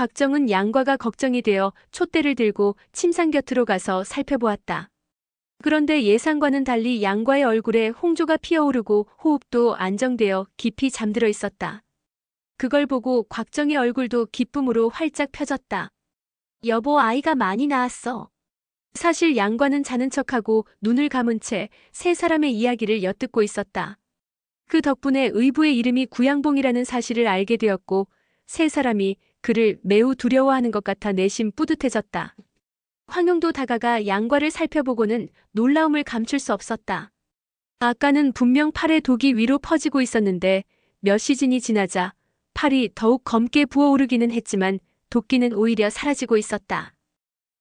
곽정은 양과가 걱정이 되어 촛대를 들고 침상 곁으로 가서 살펴보았다. 그런데 예상과는 달리 양과의 얼굴에 홍조가 피어오르고 호흡도 안정되어 깊이 잠들어 있었다. 그걸 보고 곽정의 얼굴도 기쁨으로 활짝 펴졌다. 여보, 아이가 많이 나았어. 사실 양과는 자는 척하고 눈을 감은 채 세 사람의 이야기를 엿듣고 있었다. 그 덕분에 의부의 이름이 구양봉이라는 사실을 알게 되었고 세 사람이 그를 매우 두려워하는 것 같아 내심 뿌듯해졌다. 황용도 다가가 양과를 살펴보고는 놀라움을 감출 수 없었다. 아까는 분명 팔에 독이 위로 퍼지고 있었는데 몇 시즌이 지나자 팔이 더욱 검게 부어오르기는 했지만 도끼는 오히려 사라지고 있었다.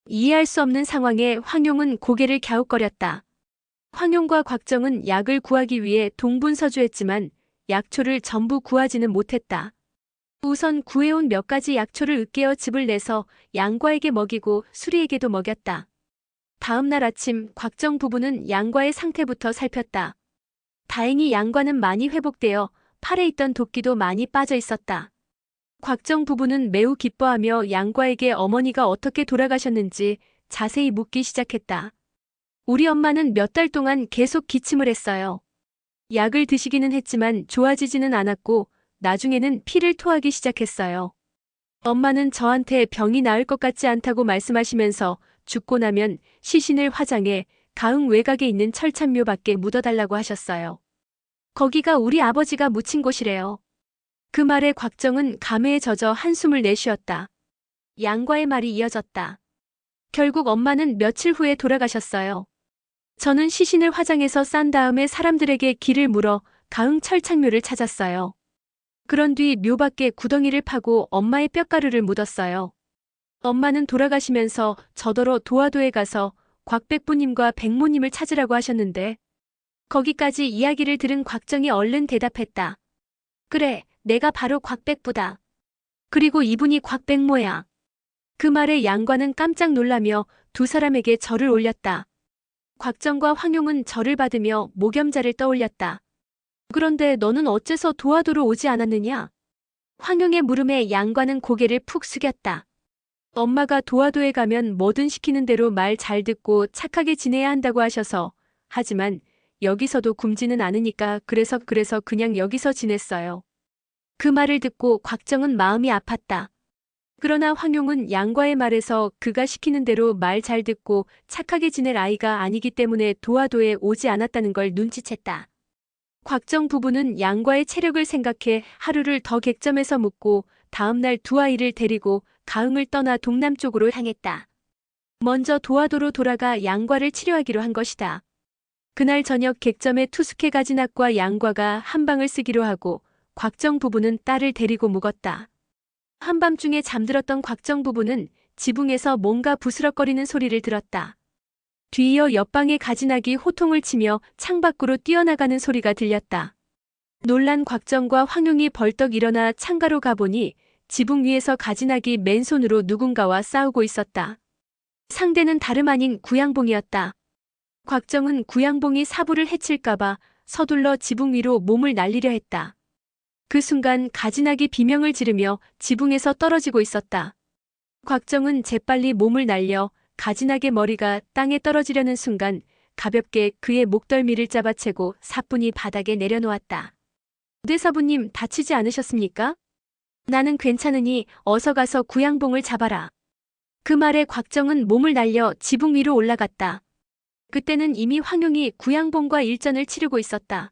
이해할 수 없는 상황에 황용은 고개를 갸웃거렸다. 황용과 곽정은 약을 구하기 위해 동분서주했지만 약초를 전부 구하지는 못했다. 우선 구해온 몇 가지 약초를 으깨어 즙을 내서 양과에게 먹이고 수리에게도 먹였다. 다음 날 아침 곽정 부부는 양과의 상태부터 살폈다. 다행히 양과는 많이 회복되어 팔에 있던 도끼도 많이 빠져 있었다. 곽정 부부는 매우 기뻐하며 양과에게 어머니가 어떻게 돌아가셨는지 자세히 묻기 시작했다. 우리 엄마는 몇 달 동안 계속 기침을 했어요. 약을 드시기는 했지만 좋아지지는 않았고 나중에는 피를 토하기 시작했어요. 엄마는 저한테 병이 나을 것 같지 않다고 말씀하시면서 죽고 나면 시신을 화장해 가흥 외곽에 있는 철참묘 밖에 묻어달라고 하셨어요. 거기가 우리 아버지가 묻힌 곳이래요. 그 말에 곽정은 감회에 젖어 한숨을 내쉬었다. 양과의 말이 이어졌다. 결국 엄마는 며칠 후에 돌아가셨어요. 저는 시신을 화장해서 싼 다음에 사람들에게 길을 물어 가흥 철창묘를 찾았어요. 그런 뒤 묘 밖에 구덩이를 파고 엄마의 뼈가루를 묻었어요. 엄마는 돌아가시면서 저더러 도화도에 가서 곽백부님과 백모님을 찾으라고 하셨는데 거기까지 이야기를 들은 곽정이 얼른 대답했다. 그래, 내가 바로 곽백부다. 그리고 이분이 곽백모야. 그 말에 양과는 깜짝 놀라며 두 사람에게 절을 올렸다. 곽정과 황용은 절을 받으며 모겸자를 떠올렸다. 그런데 너는 어째서 도화도로 오지 않았느냐? 황용의 물음에 양과는 고개를 푹 숙였다. 엄마가 도화도에 가면 뭐든 시키는 대로 말 잘 듣고 착하게 지내야 한다고 하셔서. 하지만 여기서도 굶지는 않으니까 그래서 그냥 여기서 지냈어요. 그 말을 듣고 곽정은 마음이 아팠다. 그러나 황용은 양과의 말에서 그가 시키는 대로 말 잘 듣고 착하게 지낼 아이가 아니기 때문에 도화도에 오지 않았다는 걸 눈치챘다. 곽정 부부는 양과의 체력을 생각해 하루를 더 객점해서 묵고 다음날 두 아이를 데리고 가흥을 떠나 동남쪽으로 향했다. 먼저 도화도로 돌아가 양과를 치료하기로 한 것이다. 그날 저녁 객점에 투숙해 가진학과 양과가 한방을 쓰기로 하고 곽정 부부는 딸을 데리고 묵었다. 한밤중에 잠들었던 곽정 부부는 지붕에서 뭔가 부스럭거리는 소리를 들었다. 뒤이어 옆방의 가진학이 호통을 치며 창밖으로 뛰어나가는 소리가 들렸다. 놀란 곽정과 황용이 벌떡 일어나 창가로 가보니 지붕 위에서 가진학이 맨손으로 누군가와 싸우고 있었다. 상대는 다름 아닌 구양봉이었다. 곽정은 구양봉이 사부를 해칠까봐 서둘러 지붕 위로 몸을 날리려 했다. 그 순간 가진학이 비명을 지르며 지붕에서 떨어지고 있었다. 곽정은 재빨리 몸을 날려 가진학의 머리가 땅에 떨어지려는 순간 가볍게 그의 목덜미를 잡아채고 사뿐히 바닥에 내려놓았다. 의대사부님, 다치지 않으셨습니까? 나는 괜찮으니 어서 가서 구양봉을 잡아라. 그 말에 곽정은 몸을 날려 지붕 위로 올라갔다. 그때는 이미 황용이 구양봉과 일전을 치르고 있었다.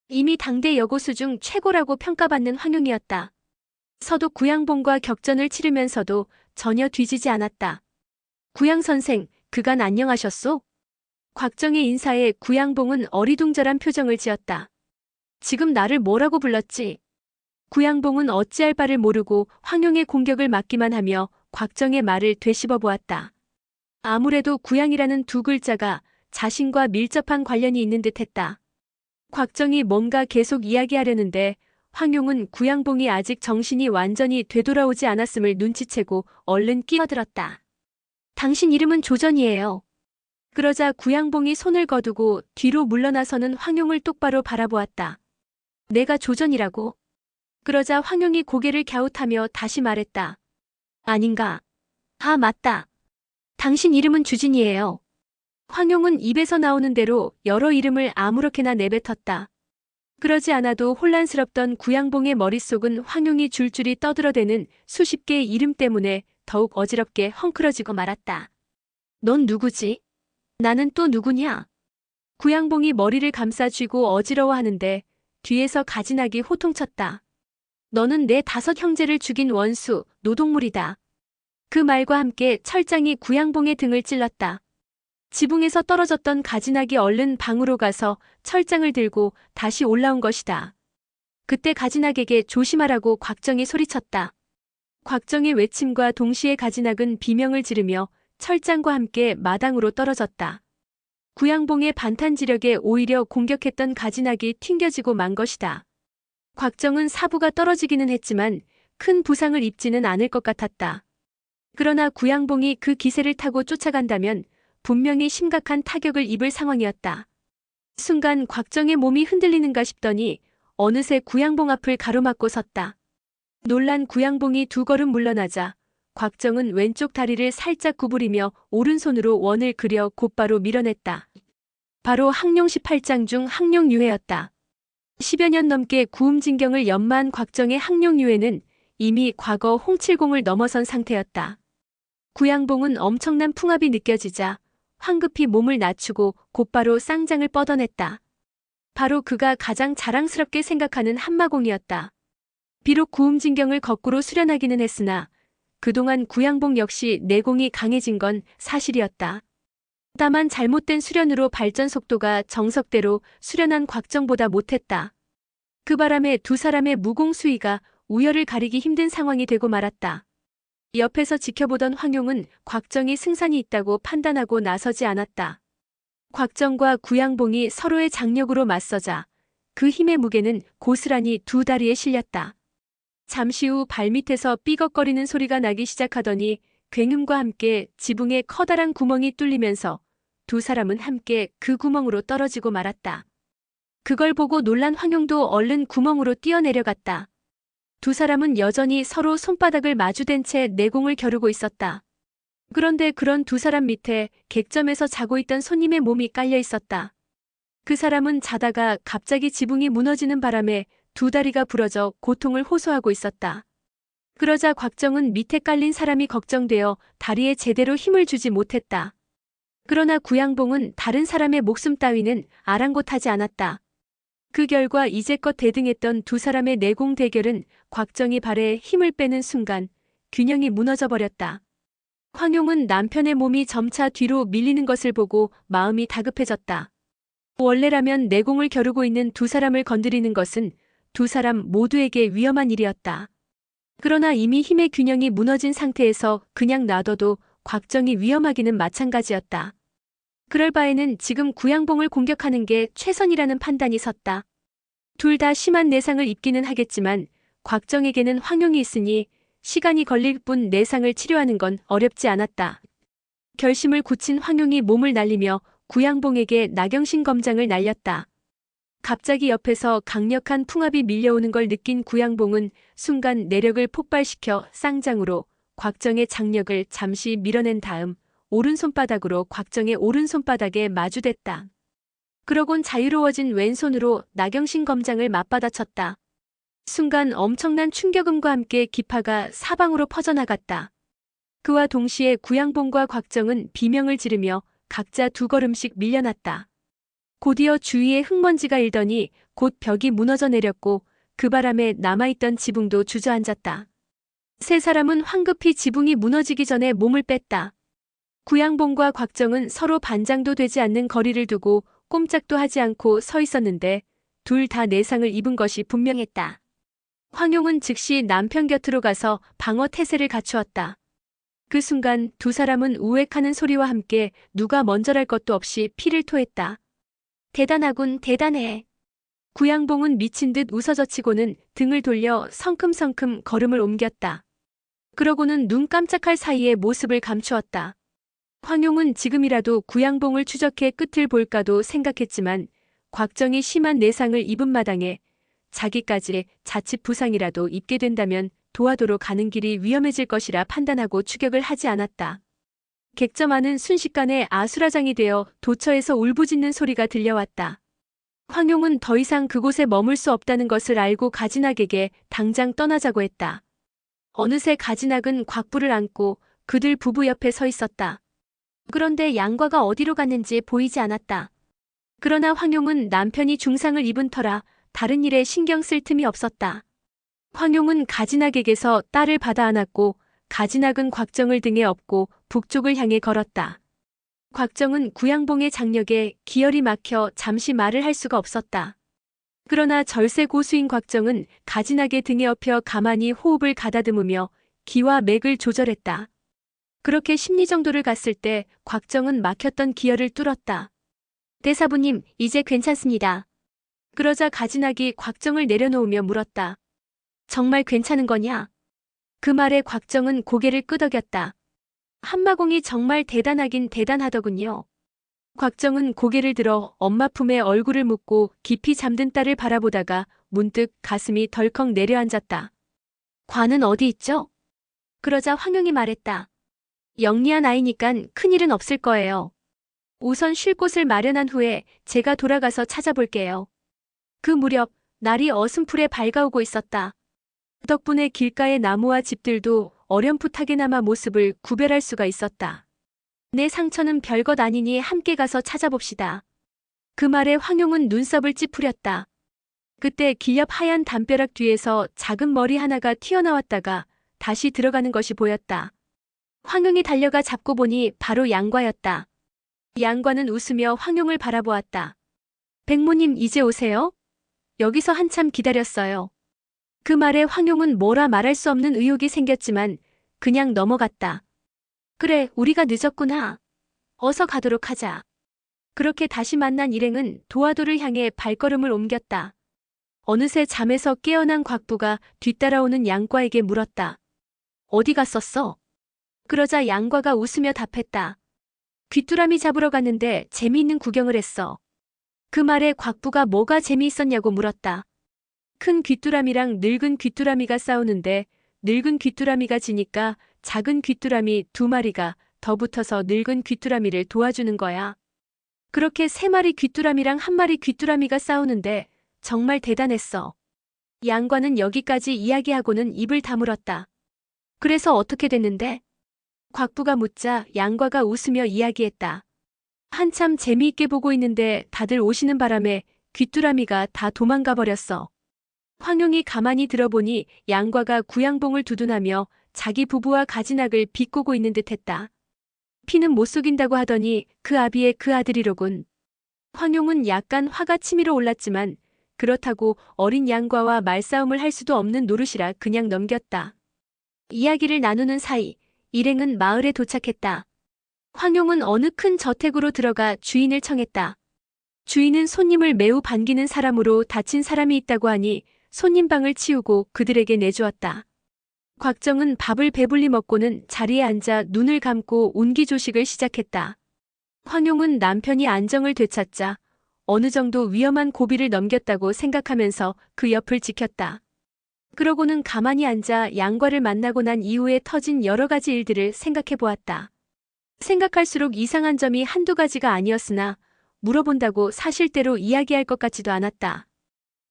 이미 당대 여고수 중 최고라고 평가받는 황용이었다. 서도 구양봉과 격전을 치르면서도 전혀 뒤지지 않았다. 구양선생, 그간 안녕하셨소? 곽정의 인사에 구양봉은 어리둥절한 표정을 지었다. 지금 나를 뭐라고 불렀지? 구양봉은 어찌할 바를 모르고 황용의 공격을 막기만 하며 곽정의 말을 되씹어 보았다. 아무래도 구양이라는 두 글자가 자신과 밀접한 관련이 있는 듯했다. 곽정이 뭔가 계속 이야기하려는데 황용은 구양봉이 아직 정신이 완전히 되돌아오지 않았음을 눈치채고 얼른 끼어들었다. 당신 이름은 조전이에요. 그러자 구양봉이 손을 거두고 뒤로 물러나서는 황용을 똑바로 바라보았다. 내가 조전이라고? 그러자 황용이 고개를 갸웃하며 다시 말했다. 아닌가? 아, 맞다. 당신 이름은 주진이에요. 황용은 입에서 나오는 대로 여러 이름을 아무렇게나 내뱉었다. 그러지 않아도 혼란스럽던 구양봉의 머릿속은 황용이 줄줄이 떠들어대는 수십 개의 이름 때문에 더욱 어지럽게 헝클어지고 말았다. 넌 누구지? 나는 또 누구냐? 구양봉이 머리를 감싸 쥐고 어지러워하는데 뒤에서 가진학이 호통쳤다. 너는 내 5 형제를 죽인 원수, 노동물이다. 그 말과 함께 철장이 구양봉의 등을 찔렀다. 지붕에서 떨어졌던 가진학이 얼른 방으로 가서 철장을 들고 다시 올라온 것이다. 그때 가진학에게 조심하라고 곽정이 소리쳤다. 곽정의 외침과 동시에 가진학은 비명을 지르며 철장과 함께 마당으로 떨어졌다. 구양봉의 반탄지력에 오히려 공격했던 가진학이 튕겨지고 만 것이다. 곽정은 사부가 떨어지기는 했지만 큰 부상을 입지는 않을 것 같았다. 그러나 구양봉이 그 기세를 타고 쫓아간다면 분명히 심각한 타격을 입을 상황이었다. 순간 곽정의 몸이 흔들리는가 싶더니 어느새 구양봉 앞을 가로막고 섰다. 놀란 구양봉이 2 걸음 물러나자 곽정은 왼쪽 다리를 살짝 구부리며 오른손으로 원을 그려 곧바로 밀어냈다. 바로 항룡 18장 중 항룡유해였다. 10여 년 넘게 구음진경을 연마한 곽정의 항룡유해는 이미 과거 홍칠공을 넘어선 상태였다. 구양봉은 엄청난 풍압이 느껴지자 황급히 몸을 낮추고 곧바로 쌍장을 뻗어냈다. 바로 그가 가장 자랑스럽게 생각하는 한마공이었다. 비록 구음진경을 거꾸로 수련하기는 했으나 그동안 구양봉 역시 내공이 강해진 건 사실이었다. 다만 잘못된 수련으로 발전 속도가 정석대로 수련한 곽정보다 못했다. 그 바람에 2 사람의 무공 수위가 우열을 가리기 힘든 상황이 되고 말았다. 옆에서 지켜보던 황용은 곽정이 승산이 있다고 판단하고 나서지 않았다. 곽정과 구양봉이 서로의 장력으로 맞서자 그 힘의 무게는 고스란히 2 다리에 실렸다. 잠시 후 발밑에서 삐걱거리는 소리가 나기 시작하더니 굉음과 함께 지붕에 커다란 구멍이 뚫리면서 2 사람은 함께 그 구멍으로 떨어지고 말았다. 그걸 보고 놀란 황용도 얼른 구멍으로 뛰어내려갔다. 2 사람은 여전히 서로 손바닥을 마주댄 채 내공을 겨루고 있었다. 그런데 그런 2 사람 밑에 객점에서 자고 있던 손님의 몸이 깔려 있었다. 그 사람은 자다가 갑자기 지붕이 무너지는 바람에 2 다리가 부러져 고통을 호소하고 있었다. 그러자 곽정은 밑에 깔린 사람이 걱정되어 다리에 제대로 힘을 주지 못했다. 그러나 구양봉은 다른 사람의 목숨 따위는 아랑곳하지 않았다. 그 결과 이제껏 대등했던 2 사람의 내공 대결은 곽정이 발에 힘을 빼는 순간 균형이 무너져 버렸다. 황용은 남편의 몸이 점차 뒤로 밀리는 것을 보고 마음이 다급해졌다. 원래라면 내공을 겨루고 있는 2 사람을 건드리는 것은 2 사람 모두에게 위험한 일이었다. 그러나 이미 힘의 균형이 무너진 상태에서 그냥 놔둬도 곽정이 위험하기는 마찬가지였다. 그럴 바에는 지금 구양봉을 공격하는 게 최선이라는 판단이 섰다. 둘 다 심한 내상을 입기는 하겠지만 곽정에게는 황용이 있으니 시간이 걸릴 뿐 내상을 치료하는 건 어렵지 않았다. 결심을 굳힌 황용이 몸을 날리며 구양봉에게 나경신 검장을 날렸다. 갑자기 옆에서 강력한 풍압이 밀려오는 걸 느낀 구양봉은 순간 내력을 폭발시켜 쌍장으로 곽정의 장력을 잠시 밀어낸 다음 오른손바닥으로 곽정의 오른손바닥에 마주댔다. 그러곤 자유로워진 왼손으로 나경신 검장을 맞받아쳤다. 순간 엄청난 충격음과 함께 기파가 사방으로 퍼져나갔다. 그와 동시에 구양봉과 곽정은 비명을 지르며 각자 2 걸음씩 밀려났다. 곧이어 주위에 흙먼지가 일더니 곧 벽이 무너져 내렸고 그 바람에 남아있던 지붕도 주저앉았다. 3 사람은 황급히 지붕이 무너지기 전에 몸을 뺐다. 구양봉과 곽정은 서로 반장도 되지 않는 거리를 두고 꼼짝도 하지 않고 서 있었는데 둘 다 내상을 입은 것이 분명했다. 황용은 즉시 남편 곁으로 가서 방어 태세를 갖추었다. 그 순간 2 사람은 우웩하는 소리와 함께 누가 먼저랄 것도 없이 피를 토했다. 대단하군, 대단해. 구양봉은 미친 듯 웃어젖히고는 등을 돌려 성큼성큼 걸음을 옮겼다. 그러고는 눈 깜짝할 사이에 모습을 감추었다. 황용은 지금이라도 구양봉을 추적해 끝을 볼까도 생각했지만 곽정이 심한 내상을 입은 마당에 자기까지 자칫 부상이라도 입게 된다면 도화도로 가는 길이 위험해질 것이라 판단하고 추격을 하지 않았다. 객점 안은 순식간에 아수라장이 되어 도처에서 울부짖는 소리가 들려왔다. 황용은 더 이상 그곳에 머물 수 없다는 것을 알고 가진학에게 당장 떠나자고 했다. 어느새 가진학은 곽부를 안고 그들 부부 옆에 서 있었다. 그런데 양과가 어디로 갔는지 보이지 않았다. 그러나 황용은 남편이 중상을 입은 터라 다른 일에 신경 쓸 틈이 없었다. 황용은 가진학에게서 딸을 받아 안았고 가진학은 곽정을 등에 업고 북쪽을 향해 걸었다. 곽정은 구양봉의 장력에 기혈이 막혀 잠시 말을 할 수가 없었다. 그러나 절세 고수인 곽정은 가진학의 등에 업혀 가만히 호흡을 가다듬으며 기와 맥을 조절했다. 그렇게 심리 정도를 갔을 때 곽정은 막혔던 기혈을 뚫었다. 대사부님, 이제 괜찮습니다. 그러자 가진학이 곽정을 내려놓으며 물었다. 정말 괜찮은 거냐? 그 말에 곽정은 고개를 끄덕였다. 한마공이 정말 대단하긴 대단하더군요. 곽정은 고개를 들어 엄마 품에 얼굴을 묻고 깊이 잠든 딸을 바라보다가 문득 가슴이 덜컥 내려앉았다. 관은 어디 있죠? 그러자 황용이 말했다. 영리한 아이니깐 큰일은 없을 거예요. 우선 쉴 곳을 마련한 후에 제가 돌아가서 찾아볼게요. 그 무렵 날이 어슴풀에 밝아오고 있었다. 덕분에 길가의 나무와 집들도 어렴풋하게나마 모습을 구별할 수가 있었다. 내 상처는 별것 아니니 함께 가서 찾아봅시다. 그 말에 황용은 눈썹을 찌푸렸다. 그때 길 옆 하얀 담벼락 뒤에서 작은 머리 하나가 튀어나왔다가 다시 들어가는 것이 보였다. 황용이 달려가 잡고 보니 바로 양과였다. 양과는 웃으며 황용을 바라보았다. 백모님 이제 오세요? 여기서 한참 기다렸어요. 그 말에 황용은 뭐라 말할 수 없는 의욕이 생겼지만 그냥 넘어갔다. 그래, 우리가 늦었구나. 어서 가도록 하자. 그렇게 다시 만난 일행은 도화도를 향해 발걸음을 옮겼다. 어느새 잠에서 깨어난 곽부가 뒤따라오는 양과에게 물었다. 어디 갔었어? 그러자 양과가 웃으며 답했다. 귀뚜라미 잡으러 갔는데 재미있는 구경을 했어. 그 말에 곽부가 뭐가 재미있었냐고 물었다. 큰 귀뚜라미랑 늙은 귀뚜라미가 싸우는데 늙은 귀뚜라미가 지니까 작은 귀뚜라미 2마리가 더 붙어서 늙은 귀뚜라미를 도와주는 거야. 그렇게 3마리 귀뚜라미랑 1마리 귀뚜라미가 싸우는데 정말 대단했어. 양과는 여기까지 이야기하고는 입을 다물었다. 그래서 어떻게 됐는데? 곽부가 묻자 양과가 웃으며 이야기했다. 한참 재미있게 보고 있는데 다들 오시는 바람에 귀뚜라미가 다 도망가 버렸어. 황용이 가만히 들어보니 양과가 구양봉을 두둔하며 자기 부부와 가진학을 비꼬고 있는 듯했다. 피는 못 속인다고 하더니 그 아비의 그 아들이로군. 황용은 약간 화가 치밀어 올랐지만 그렇다고 어린 양과와 말싸움을 할 수도 없는 노릇이라 그냥 넘겼다. 이야기를 나누는 사이 일행은 마을에 도착했다. 황용은 어느 큰 저택으로 들어가 주인을 청했다. 주인은 손님을 매우 반기는 사람으로 다친 사람이 있다고 하니 손님 방을 치우고 그들에게 내주었다. 곽정은 밥을 배불리 먹고는 자리에 앉아 눈을 감고 운기조식을 시작했다. 황용은 남편이 안정을 되찾자 어느 정도 위험한 고비를 넘겼다고 생각하면서 그 옆을 지켰다. 그러고는 가만히 앉아 양과를 만나고 난 이후에 터진 여러 가지 일들을 생각해 보았다. 생각할수록 이상한 점이 한두 가지가 아니었으나 물어본다고 사실대로 이야기할 것 같지도 않았다.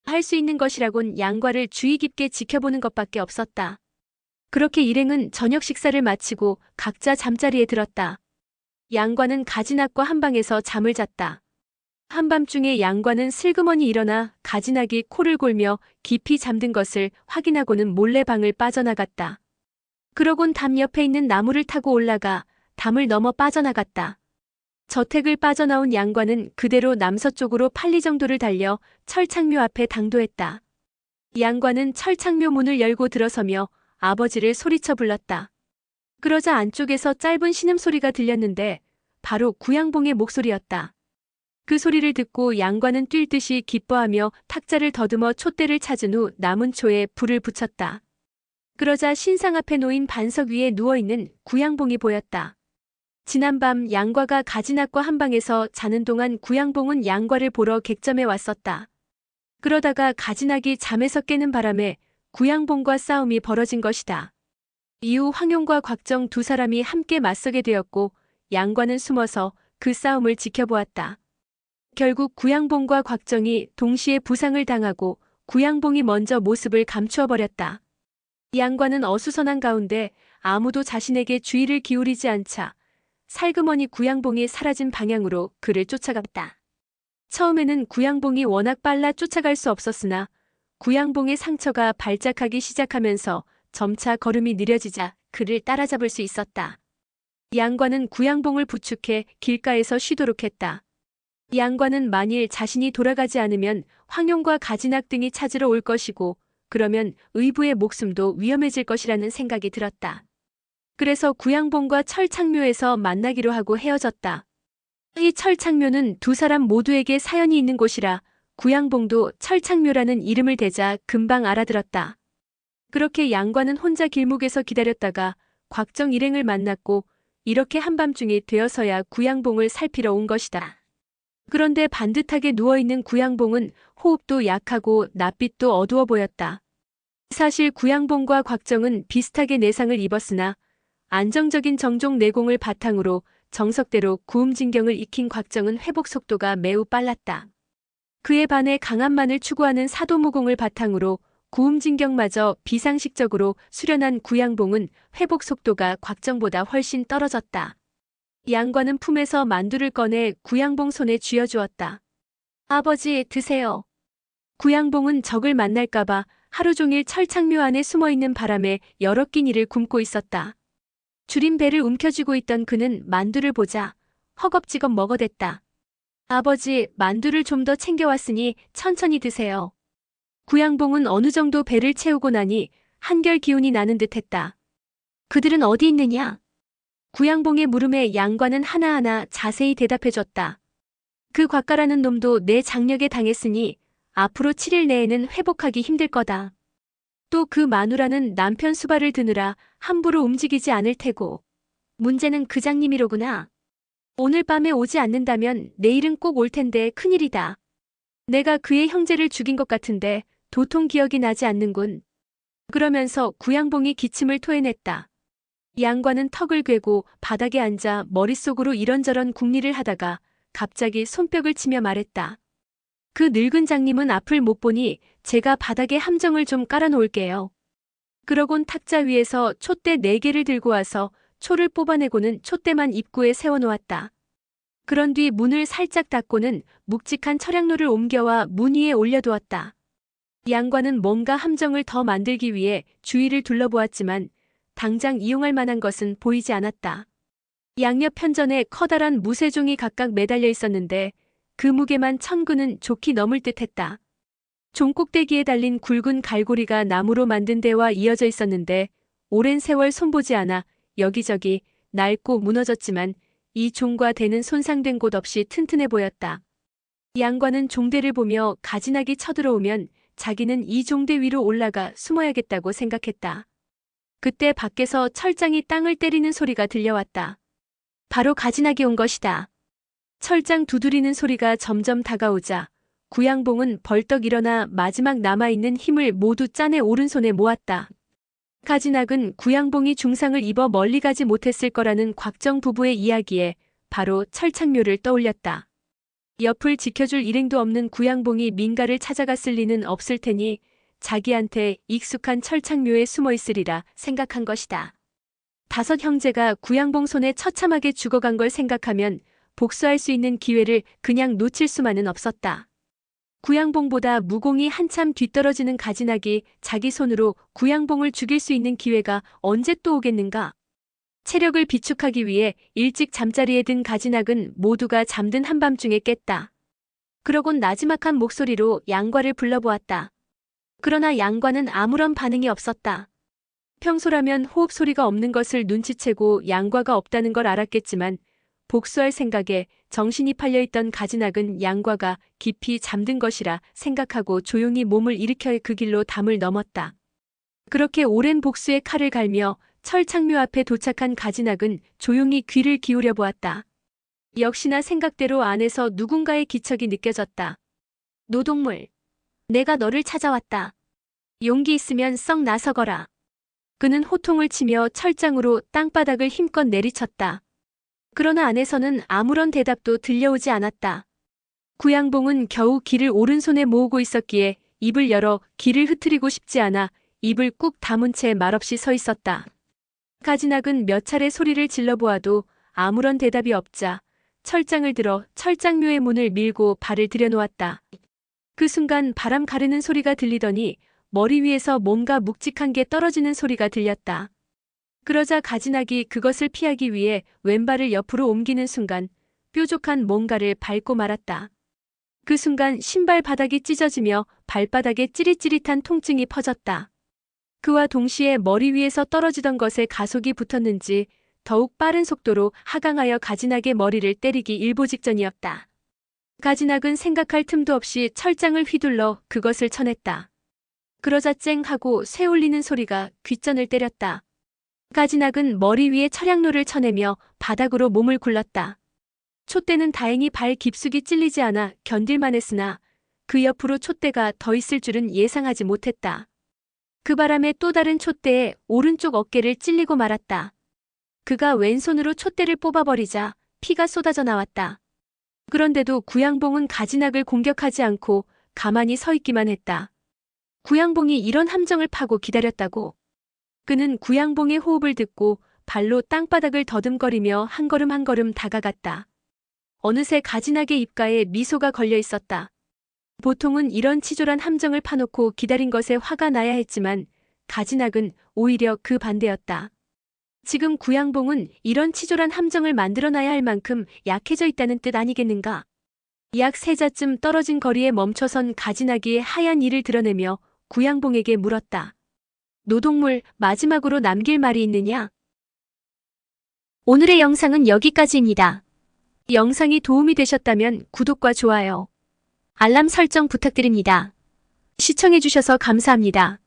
할 수 있는 것이라곤 양과를 주의 깊게 지켜보는 것밖에 없었다. 그렇게 일행은 저녁 식사를 마치고 각자 잠자리에 들었다. 양과는 가진학과 한방에서 잠을 잤다. 한밤중에 양과는 슬그머니 일어나 가진학이 코를 골며 깊이 잠든 것을 확인하고는 몰래 방을 빠져나갔다. 그러곤 담 옆에 있는 나무를 타고 올라가 담을 넘어 빠져나갔다. 저택을 빠져나온 양과는 그대로 남서쪽으로 8리 정도를 달려 철창묘 앞에 당도했다. 양과는 철창묘 문을 열고 들어서며 아버지를 소리쳐 불렀다. 그러자 안쪽에서 짧은 신음소리가 들렸는데 바로 구양봉의 목소리였다. 그 소리를 듣고 양과는 뛸 듯이 기뻐하며 탁자를 더듬어 촛대를 찾은 후 남은 초에 불을 붙였다. 그러자 신상 앞에 놓인 반석 위에 누워있는 구양봉이 보였다. 지난밤 양과가 가진학과 한방에서 자는 동안 구양봉은 양과를 보러 객점에 왔었다. 그러다가 가진학이 잠에서 깨는 바람에 구양봉과 싸움이 벌어진 것이다. 이후 황용과 곽정 두 사람이 함께 맞서게 되었고 양과는 숨어서 그 싸움을 지켜보았다. 결국 구양봉과 곽정이 동시에 부상을 당하고 구양봉이 먼저 모습을 감추어 버렸다. 양과는 어수선한 가운데 아무도 자신에게 주의를 기울이지 않자 살그머니 구양봉이 사라진 방향으로 그를 쫓아갔다. 처음에는 구양봉이 워낙 빨라 쫓아갈 수 없었으나 구양봉의 상처가 발작하기 시작하면서 점차 걸음이 느려지자 그를 따라잡을 수 있었다. 양과는 구양봉을 부축해 길가에서 쉬도록 했다. 양과는 만일 자신이 돌아가지 않으면 황용과 가진학 등이 찾으러 올 것이고 그러면 의부의 목숨도 위험해질 것이라는 생각이 들었다. 그래서 구양봉과 철창묘에서 만나기로 하고 헤어졌다. 이 철창묘는 두 사람 모두에게 사연이 있는 곳이라 구양봉도 철창묘라는 이름을 대자 금방 알아들었다. 그렇게 양과는 혼자 길목에서 기다렸다가 곽정 일행을 만났고 이렇게 한밤중이 되어서야 구양봉을 살피러 온 것이다. 그런데 반듯하게 누워있는 구양봉은 호흡도 약하고 낯빛도 어두워 보였다. 사실 구양봉과 곽정은 비슷하게 내상을 입었으나 안정적인 정종 내공을 바탕으로 정석대로 구음진경을 익힌 곽정은 회복 속도가 매우 빨랐다. 그에 반해 강함만을 추구하는 사도무공을 바탕으로 구음진경마저 비상식적으로 수련한 구양봉은 회복 속도가 곽정보다 훨씬 떨어졌다. 양과는 품에서 만두를 꺼내 구양봉 손에 쥐어주었다. 아버지, 드세요. 구양봉은 적을 만날까봐 하루 종일 철창묘 안에 숨어있는 바람에 여러 끼니를 굶고 있었다. 줄인 배를 움켜쥐고 있던 그는 만두를 보자 허겁지겁 먹어댔다. 아버지, 만두를 좀 더 챙겨왔으니 천천히 드세요. 구양봉은 어느 정도 배를 채우고 나니 한결 기운이 나는 듯했다. 그들은 어디 있느냐? 구양봉의 물음에 양과는 하나하나 자세히 대답해줬다. 그 곽가라는 놈도 내 장력에 당했으니 앞으로 7일 내에는 회복하기 힘들 거다. 또 그 마누라는 남편 수발을 드느라 함부로 움직이지 않을 테고. 문제는 그 장님이로구나. 오늘 밤에 오지 않는다면 내일은 꼭 올 텐데 큰일이다. 내가 그의 형제를 죽인 것 같은데 도통 기억이 나지 않는군. 그러면서 구양봉이 기침을 토해냈다. 양과는 턱을 괴고 바닥에 앉아 머릿속으로 이런저런 궁리를 하다가 갑자기 손뼉을 치며 말했다. 그 늙은 장님은 앞을 못 보니 제가 바닥에 함정을 좀 깔아놓을게요. 그러곤 탁자 위에서 촛대 4개를 들고 와서 초를 뽑아내고는 촛대만 입구에 세워놓았다. 그런 뒤 문을 살짝 닫고는 묵직한 철양로를 옮겨와 문 위에 올려두었다. 양과는 뭔가 함정을 더 만들기 위해 주위를 둘러보았지만 당장 이용할 만한 것은 보이지 않았다. 양옆 편전에 커다란 무쇠종이 각각 매달려 있었는데 그 무게만 1000근은 좋게 넘을 듯했다. 종 꼭대기에 달린 굵은 갈고리가 나무로 만든 데와 이어져 있었는데 오랜 세월 손보지 않아 여기저기 낡고 무너졌지만 이 종과 대는 손상된 곳 없이 튼튼해 보였다. 양과는 종대를 보며 가진학이 쳐들어오면 자기는 이 종대 위로 올라가 숨어야겠다고 생각했다. 그때 밖에서 철장이 땅을 때리는 소리가 들려왔다. 바로 가진학이 온 것이다. 철장 두드리는 소리가 점점 다가오자 구양봉은 벌떡 일어나 마지막 남아있는 힘을 모두 짠의 오른손에 모았다. 가진학은 구양봉이 중상을 입어 멀리 가지 못했을 거라는 곽정 부부의 이야기에 바로 철창묘를 떠올렸다. 옆을 지켜줄 일행도 없는 구양봉이 민가를 찾아갔을 리는 없을 테니 자기한테 익숙한 철창묘에 숨어 있으리라 생각한 것이다. 5 형제가 구양봉 손에 처참하게 죽어간 걸 생각하면 복수할 수 있는 기회를 그냥 놓칠 수만은 없었다. 구양봉보다 무공이 한참 뒤떨어지는 가진학이 자기 손으로 구양봉을 죽일 수 있는 기회가 언제 또 오겠는가? 체력을 비축하기 위해 일찍 잠자리에 든 가진학은 모두가 잠든 한밤중에 깼다. 그러곤 나지막한 목소리로 양과를 불러보았다. 그러나 양과는 아무런 반응이 없었다. 평소라면 호흡 소리가 없는 것을 눈치채고 양과가 없다는 걸 알았겠지만 복수할 생각에 정신이 팔려있던 가진학은 양과가 깊이 잠든 것이라 생각하고 조용히 몸을 일으켜 그 길로 담을 넘었다. 그렇게 오랜 복수의 칼을 갈며 철창묘 앞에 도착한 가진학은 조용히 귀를 기울여 보았다. 역시나 생각대로 안에서 누군가의 기척이 느껴졌다. 노동물. 내가 너를 찾아왔다. 용기 있으면 썩 나서거라. 그는 호통을 치며 철장으로 땅바닥을 힘껏 내리쳤다. 그러나 안에서는 아무런 대답도 들려오지 않았다. 구양봉은 겨우 기를 오른손에 모으고 있었기에 입을 열어 기를 흐트리고 싶지 않아 입을 꾹 다문 채 말없이 서 있었다. 가지낙은 몇 차례 소리를 질러보아도 아무런 대답이 없자 철장을 들어 철장묘의 문을 밀고 발을 들여놓았다. 그 순간 바람 가르는 소리가 들리더니 머리 위에서 뭔가 묵직한 게 떨어지는 소리가 들렸다. 그러자 가지낙이 그것을 피하기 위해 왼발을 옆으로 옮기는 순간 뾰족한 뭔가를 밟고 말았다. 그 순간 신발 바닥이 찢어지며 발바닥에 찌릿찌릿한 통증이 퍼졌다. 그와 동시에 머리 위에서 떨어지던 것에 가속이 붙었는지 더욱 빠른 속도로 하강하여 가지낙의 머리를 때리기 일보 직전이었다. 가지낙은 생각할 틈도 없이 철장을 휘둘러 그것을 쳐냈다. 그러자 쨍 하고 쇠 울리는 소리가 귓전을 때렸다. 가지낙은 머리 위에 철양로를 쳐내며 바닥으로 몸을 굴렀다. 촛대는 다행히 발 깊숙이 찔리지 않아 견딜만 했으나 그 옆으로 촛대가 더 있을 줄은 예상하지 못했다. 그 바람에 또 다른 촛대에 오른쪽 어깨를 찔리고 말았다. 그가 왼손으로 촛대를 뽑아버리자 피가 쏟아져 나왔다. 그런데도 구양봉은 가지낙을 공격하지 않고 가만히 서 있기만 했다. 구양봉이 이런 함정을 파고 기다렸다고. 그는 구양봉의 호흡을 듣고 발로 땅바닥을 더듬거리며 한 걸음 한 걸음 다가갔다. 어느새 가지낙의 입가에 미소가 걸려 있었다. 보통은 이런 치졸한 함정을 파놓고 기다린 것에 화가 나야 했지만 가지낙은 오히려 그 반대였다. 지금 구양봉은 이런 치졸한 함정을 만들어놔야 할 만큼 약해져 있다는 뜻 아니겠는가? 약 3자쯤 떨어진 거리에 멈춰선 가지낙이 하얀 이를 드러내며 구양봉에게 물었다. 노동물, 마지막으로 남길 말이 있느냐? 오늘의 영상은 여기까지입니다. 영상이 도움이 되셨다면 구독과 좋아요, 알람 설정 부탁드립니다. 시청해주셔서 감사합니다.